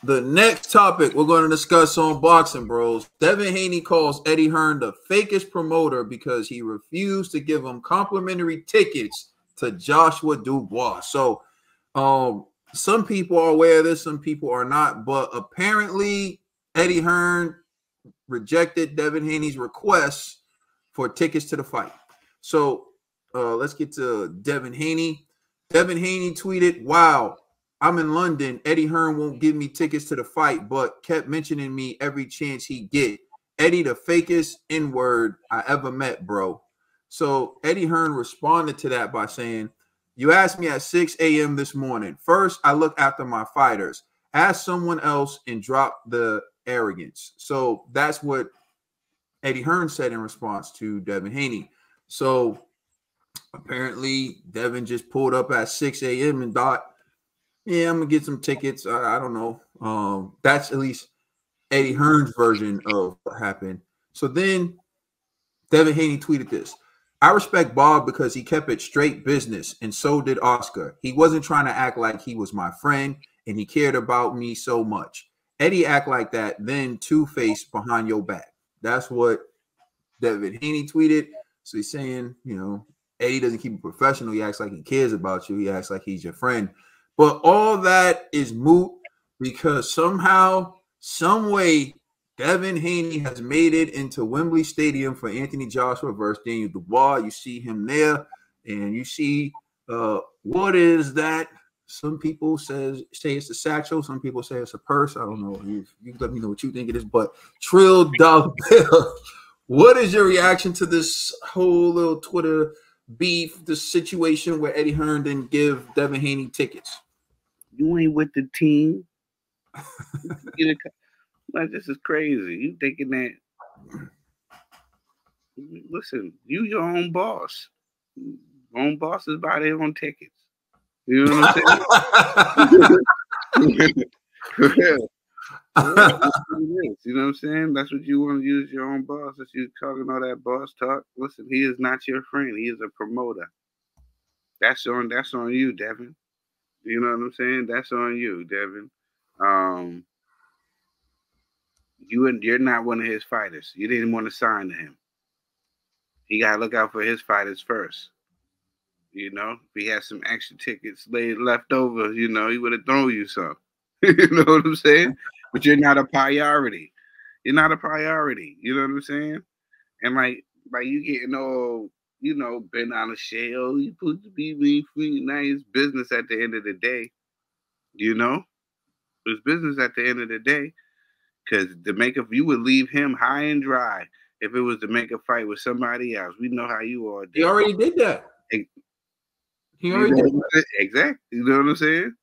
The next topic we're going to discuss on Boxing Bros. Devin Haney calls Eddie Hearn the fakest promoter because he refused to give him complimentary tickets to Joshua Dubois. So, some people are aware of this, some people are not. But apparently, Eddie Hearn rejected Devin Haney's request for tickets to the fight. So, let's get to Devin Haney. Devin Haney tweeted, "Wow. I'm in London. Eddie Hearn won't give me tickets to the fight, but kept mentioning me every chance he get. Eddie, the fakest N-word I ever met, bro." So Eddie Hearn responded to that by saying, "You asked me at 6 a.m. this morning. First, I look after my fighters. Ask someone else and drop the arrogance." So that's what Eddie Hearn said in response to Devin Haney. So apparently Devin just pulled up at 6 a.m. and thought, yeah, I'm gonna get some tickets. I don't know. That's at least Eddie Hearn's version of what happened. So then Devin Haney tweeted this. "I respect Bob because he kept it straight business, and so did Oscar. He wasn't trying to act like he was my friend, and he cared about me so much. Eddie act like that, then two-face behind your back." That's what Devin Haney tweeted. So he's saying, Eddie doesn't keep it professional. He acts like he cares about you. He acts like he's your friend. But all that is moot because somehow, some way, Devin Haney has made it into Wembley Stadium for Anthony Joshua versus Daniel Dubois. You see him there, and you see what is that? Some people say it's a satchel. Some people say it's a purse. I don't know. You let me know what you think it is. But $1 trillion bill. What is your reaction to this whole little Twitter beef, the situation where Eddie Hearn didn't give Devin Haney tickets? You ain't with the team. Like, this is crazy. You thinking that? Listen, you your own boss. Own bosses buy their own tickets. You know what I'm saying? You know what I'm saying? That's what you want to use your own boss. If you talking all that boss talk, listen, he is not your friend. He is a promoter. That's on you, Devin. You know what I'm saying? That's on you, Devin. You're not one of his fighters. You didn't want to sign to him. He got to look out for his fighters first. If he had some extra tickets left over, he would have thrown you some. You know what I'm saying? But you're not a priority. You're not a priority. You know what I'm saying? And like you getting all, been on a shell. You supposed to be free. Nice business at the end of the day. It's business at the end of the day. Because you would leave him high and dry if it was to make a fight with somebody else. We know how you are. He already did that. He already did that. Exactly. You know what I'm saying?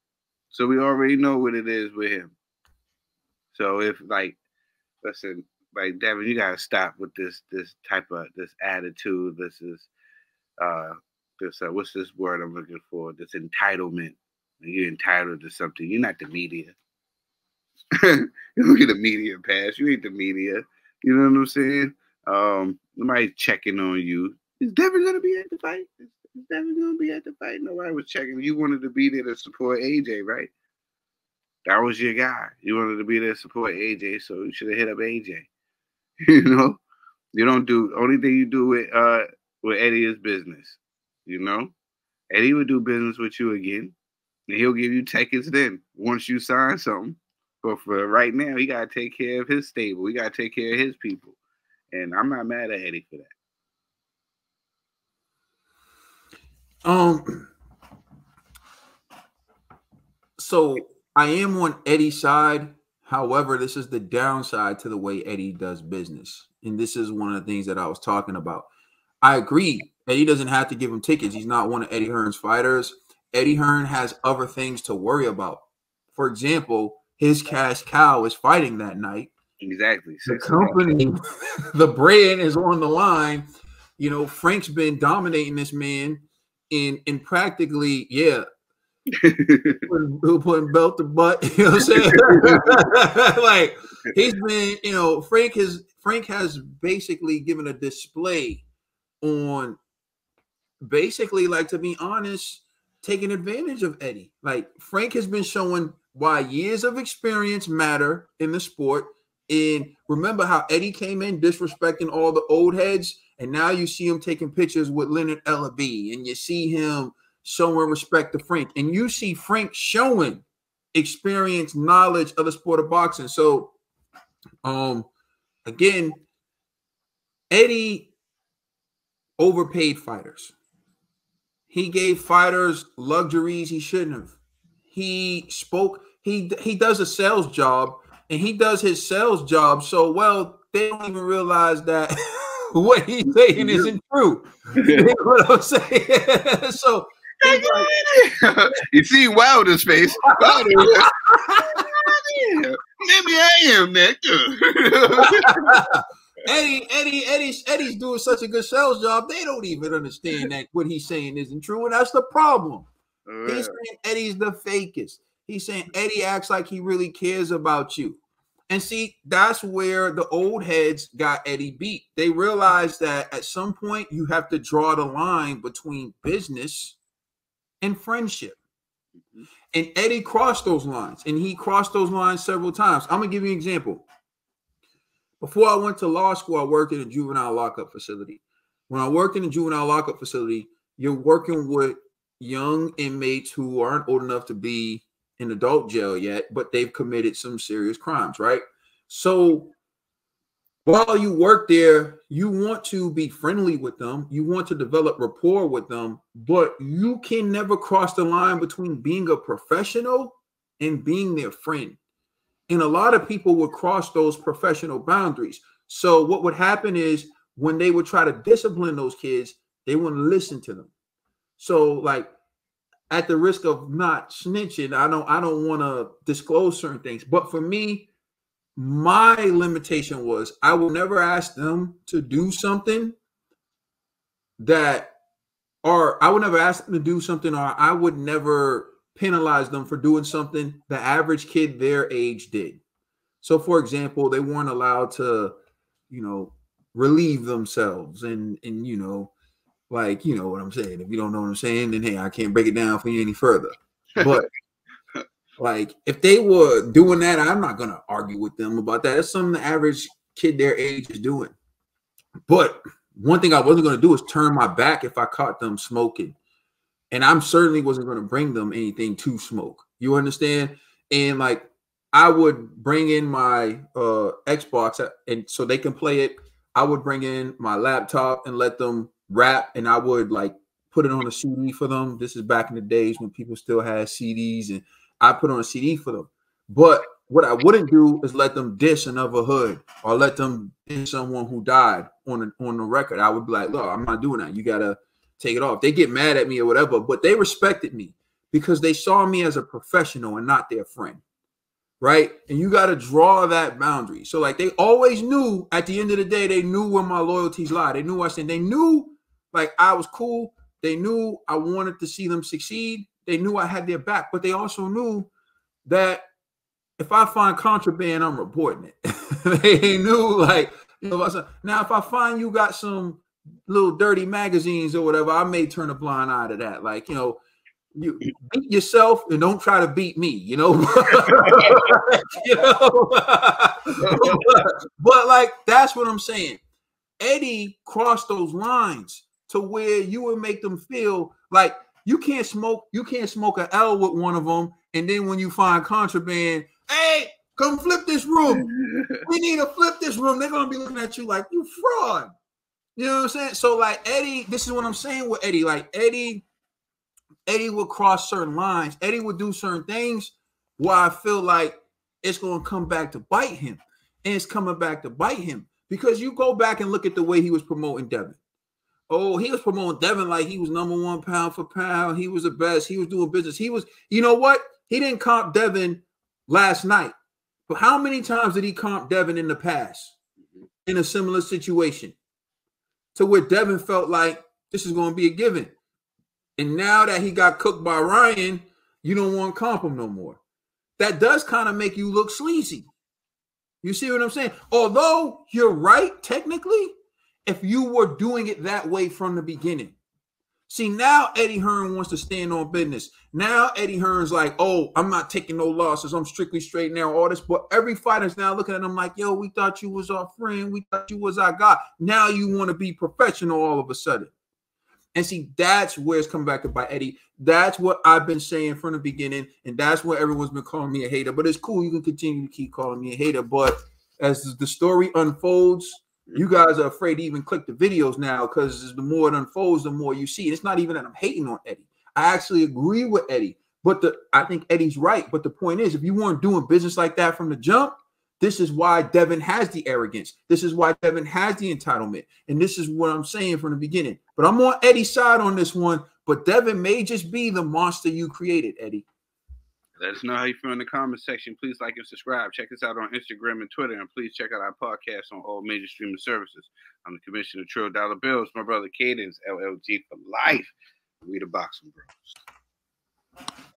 So we already know what it is with him. So if listen, Devin, you gotta stop with this type of this attitude. This is what's this word I'm looking for? This entitlement. You're entitled to something. You're not the media. You don't get a media pass. You ain't the media. You know what I'm saying? Nobody's checking on you. Is Devin gonna be at the fight? Is Devin gonna be at the fight? Nobody was checking. You wanted to be there to support AJ, right? That was your guy. You wanted to be there to support AJ, so you should have hit up AJ. You don't do only thing you do with Eddie is business. Eddie would do business with you again, and he'll give you tickets then once you sign something. But for right now, he got to take care of his stable. He got to take care of his people. And I'm not mad at Eddie for that. So I am on Eddie's side. However, this is the downside to the way Eddie does business. And this is one of the things that I was talking about. I agree. Eddie doesn't have to give him tickets. He's not one of Eddie Hearn's fighters. Eddie Hearn has other things to worry about. For example, his cash cow is fighting that night. Exactly. The company, the brand is on the line. Frank's been dominating this man in practically, putting belt to butt. You know what I'm saying? Like he's been, Frank has basically given a display on basically, like, to be honest, taking advantage of Eddie. Like Frank has been showing why years of experience matter in the sport. And remember how Eddie came in disrespecting all the old heads, and now you see him taking pictures with Leonard Ellaby, and you see him showing respect to Frank, and you see Frank showing experience, knowledge of the sport of boxing. So, again, Eddie overpaid fighters. He gave fighters luxuries he shouldn't have. He spoke. He does a sales job, and he does his sales job so well they don't even realize that what he's saying isn't true. You know what I'm saying? So you see Wilder's face. Wilder, maybe I am that good. Eddie's doing such a good sales job, they don't even understand that what he's saying isn't true, and that's the problem. He's saying Eddie's the fakest. He's saying Eddie acts like he really cares about you. And see, that's where the old heads got Eddie beat. They realized that at some point you have to draw the line between business and friendship. And Eddie crossed those lines, and he crossed those lines several times. I'm going to give you an example. Before I went to law school, I worked in a juvenile lockup facility. When I worked in a juvenile lockup facility, you're working with young inmates who aren't old enough to be in adult jail yet, but they've committed some serious crimes, right? So while you work there, you want to be friendly with them. You want to develop rapport with them, but you can never cross the line between being a professional and being their friend. And a lot of people would cross those professional boundaries. So what would happen is when they would try to discipline those kids, they wouldn't listen to them. So like at the risk of not snitching, I don't want to disclose certain things. But for me, my limitation was I will never ask them to do something or I would never ask them to do something, or I would never penalize them for doing something the average kid their age did. So, for example, they weren't allowed to, relieve themselves and like, you know what I'm saying. If you don't know what I'm saying, then hey, I can't break it down for you any further. But like, if they were doing that, I'm not gonna argue with them about that. That's something the average kid their age is doing. But one thing I wasn't gonna do is turn my back if I caught them smoking. And I'm certainly wasn't going to bring them anything to smoke. You understand? And like I would bring in my Xbox and so they can play it. I would bring in my laptop and let them rap, and I would like put it on a CD for them. This is back in the days when people still had CDs, and I put on a CD for them. But what I wouldn't do is let them diss another hood or let them diss someone who died on the record. I would be like, look, I'm not doing that. You gotta take it off. They get mad at me or whatever, but they respected me because they saw me as a professional and not their friend, right? And you got to draw that boundary. So like they always knew at the end of the day, they knew where my loyalties lie. They knew they knew like I was cool. They knew I wanted to see them succeed. They knew I had their back, but they also knew that if I find contraband, I'm reporting it. They knew like, now if I find you got some little dirty magazines or whatever, I may turn a blind eye to that. Like, you beat yourself and don't try to beat me, but like, that's what I'm saying. Eddie crossed those lines to where you would make them feel like you can't smoke an L with one of them. And then when you find contraband, hey, come flip this room. We need to flip this room. They're going to be looking at you like you fraud. You know what I'm saying? So like Eddie, this is what I'm saying with Eddie. Like Eddie would cross certain lines. Eddie would do certain things where I feel like it's going to come back to bite him. And it's coming back to bite him because you go back and look at the way he was promoting Devin. Oh, he was promoting Devin like he was number one pound for pound. He was the best. He was doing business. He was, you know what? He didn't comp Devin last night. But how many times did he comp Devin in the past in a similar situation? To where Devin felt like this is going to be a given. And now that he got cooked by Ryan, you don't want to comp him no more. That does kind of make you look sleazy. You see what I'm saying? Although you're right, technically, if you were doing it that way from the beginning. See, now Eddie Hearn wants to stand on business. Now Eddie Hearn's like, oh, I'm not taking no losses. I'm strictly straight now, all this. But every fighter's now looking at him like, yo, we thought you was our friend. We thought you was our guy. Now you want to be professional all of a sudden. And see, that's where it's coming back to bite Eddie. That's what I've been saying from the beginning. And that's what everyone's been calling me a hater. But it's cool. You can continue to keep calling me a hater. But as the story unfolds, you guys are afraid to even click the videos now because the more it unfolds, the more you see. It's not even that I'm hating on Eddie. I actually agree with Eddie. But I think Eddie's right. But the point is, if you weren't doing business like that from the jump, this is why Devin has the arrogance. This is why Devin has the entitlement. And this is what I'm saying from the beginning. But I'm on Eddie's side on this one. But Devin may just be the monster you created, Eddie. Let us know how you feel in the comment section. Please like and subscribe. Check us out on Instagram and Twitter. And please check out our podcast on all major streaming services. I'm the Commissioner of Trill Dollar Bills. My brother Cadence, LLG for life. We the Boxing Bros.